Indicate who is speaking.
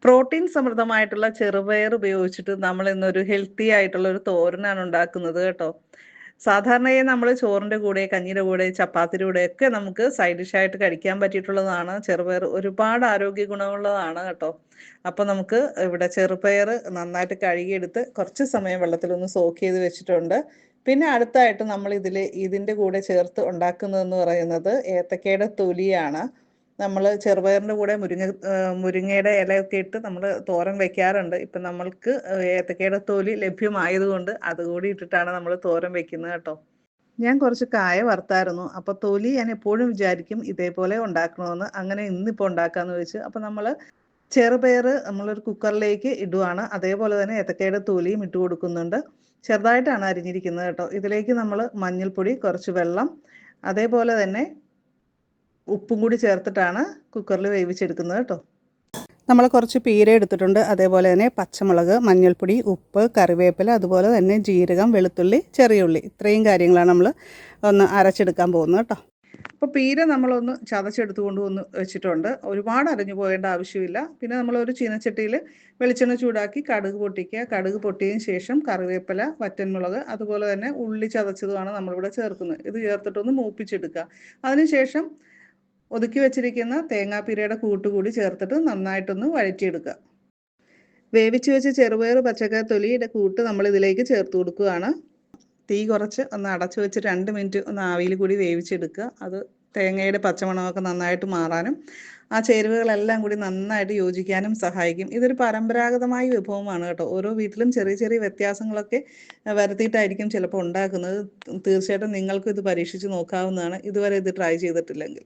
Speaker 1: Protein സമൃദ്ധമായിട്ടുള്ള ചെറുപയർ ഉപയോഗിച്ചിട്ട് നമ്മൾ ഇന്നൊരു ഹെൽത്തി ആയിട്ടുള്ള ഒരു തോരനാണ് ഉണ്ടാക്കുന്നത് കേട്ടോ. സാധാരണയായി നമ്മൾ ചോറിൻ്റെ കൂടെ, കഞ്ഞിയുടെ കൂടെ, ചപ്പാത്തിയുടെ കൂടെ ഒക്കെ നമുക്ക് സൈഡ് ഡിഷായിട്ട് കഴിക്കാൻ പറ്റിയിട്ടുള്ളതാണ് ചെറുപയർ. ഒരുപാട് ആരോഗ്യ ഗുണമുള്ളതാണ് കേട്ടോ. അപ്പോൾ നമുക്ക് ഇവിടെ ചെറുപയർ നന്നായിട്ട് കഴുകിയെടുത്ത് കുറച്ച് സമയം വെള്ളത്തിലൊന്ന് സോക്ക് ചെയ്ത് വെച്ചിട്ടുണ്ട്. പിന്നെ അടുത്തായിട്ട് നമ്മൾ ഇതിൻ്റെ കൂടെ ചേർത്ത് ഉണ്ടാക്കുന്നതെന്ന് പറയുന്നത് ഏത്തക്കയുടെ തൊലിയാണ്. നമ്മൾ ചെറുപയറിൻ്റെ കൂടെ മുരിങ്ങയുടെ ഇലയൊക്കെ ഇട്ട് നമ്മൾ തോരൻ വെക്കാറുണ്ട്. ഇപ്പം നമ്മൾക്ക് ഏത്തക്കയുടെ തൊലി ലഭ്യമായതുകൊണ്ട് അതുകൂടി ഇട്ടിട്ടാണ് നമ്മൾ തോരൻ വെക്കുന്നത് കേട്ടോ. ഞാൻ കുറച്ച് കായ വറുത്തായിരുന്നു. അപ്പോൾ തൊലി ഞാൻ എപ്പോഴും വിചാരിക്കും ഇതേപോലെ ഉണ്ടാക്കണമെന്ന്. അങ്ങനെ ഇന്നിപ്പോൾ ഉണ്ടാക്കാമെന്ന് വെച്ച്. അപ്പോൾ നമ്മൾ ചെറുപയർ നമ്മളൊരു കുക്കറിലേക്ക് ഇടുവാണ്. അതേപോലെ തന്നെ ഏത്തക്കയുടെ തൊലിയും ഇട്ട് കൊടുക്കുന്നുണ്ട്. ചെറുതായിട്ടാണ് അരിഞ്ഞിരിക്കുന്നത് കേട്ടോ. ഇതിലേക്ക് നമ്മൾ മഞ്ഞൾപ്പൊടി, കുറച്ച് വെള്ളം, അതേപോലെ തന്നെ ഉപ്പും കൂടി ചേർത്തിട്ടാണ് കുക്കറിൽ വേവിച്ചെടുക്കുന്നത് കേട്ടോ. നമ്മൾ കുറച്ച് പീര എടുത്തിട്ടുണ്ട്. അതേപോലെ തന്നെ പച്ചമുളക്, മഞ്ഞൾപ്പൊടി, ഉപ്പ്, കറിവേപ്പില, അതുപോലെ തന്നെ ജീരകം, വെളുത്തുള്ളി, ചെറിയ ഉള്ളി, ഇത്രയും കാര്യങ്ങളാണ് നമ്മൾ ഒന്ന് അരച്ചെടുക്കാൻ പോകുന്നത് കേട്ടോ. അപ്പോൾ പീര നമ്മളൊന്ന് ചതച്ചെടുത്തുകൊണ്ട് വന്ന് വെച്ചിട്ടുണ്ട്. ഒരുപാട് അരഞ്ഞു പോകേണ്ട ആവശ്യമില്ല. പിന്നെ നമ്മളൊരു ചീനച്ചട്ടിയിൽ വെളിച്ചെണ്ണ ചൂടാക്കി കടുക് പൊട്ടിക്കുക. കടുക് പൊട്ടിയതിന് ശേഷം കറിവേപ്പില, വറ്റൻമുളക്, അതുപോലെ തന്നെ ഉള്ളി ചതച്ചതുമാണ് നമ്മളിവിടെ ചേർക്കുന്നത്. ഇത് ചേർത്തിട്ടൊന്ന് മൂപ്പിച്ചെടുക്കുക. അതിനുശേഷം ഒതുക്കി വെച്ചിരിക്കുന്ന തേങ്ങാപ്പീരയുടെ കൂട്ടുകൂടി ചേർത്തിട്ട് നന്നായിട്ടൊന്ന് വഴറ്റിയെടുക്കുക. വേവിച്ച് വെച്ച് ചെറുപയർ, പച്ചക്കറി തൊലിയുടെ കൂട്ട് നമ്മൾ ഇതിലേക്ക് ചേർത്ത് കൊടുക്കുകയാണ്. തീ കുറച്ച് ഒന്ന് അടച്ചു വെച്ച് 2 മിനിറ്റ് ഒന്ന് ആവിയിൽ കൂടി വേവിച്ചെടുക്കുക. അത് തേങ്ങയുടെ പച്ചമണമൊക്കെ നന്നായിട്ട് മാറാനും ആ ചേരുവകളെല്ലാം കൂടി നന്നായിട്ട് യോജിക്കാനും സഹായിക്കും. ഇതൊരു പരമ്പരാഗതമായ വിഭവമാണ് കേട്ടോ. ഓരോ വീട്ടിലും ചെറിയ ചെറിയ വ്യത്യാസങ്ങളൊക്കെ വരുത്തിയിട്ടായിരിക്കും ചിലപ്പോൾ ഉണ്ടാക്കുന്നത്. തീർച്ചയായിട്ടും നിങ്ങൾക്കും ഇത് പരീക്ഷിച്ച് നോക്കാവുന്നതാണ്, ഇതുവരെ ഇത് ട്രൈ ചെയ്തിട്ടില്ലെങ്കിൽ.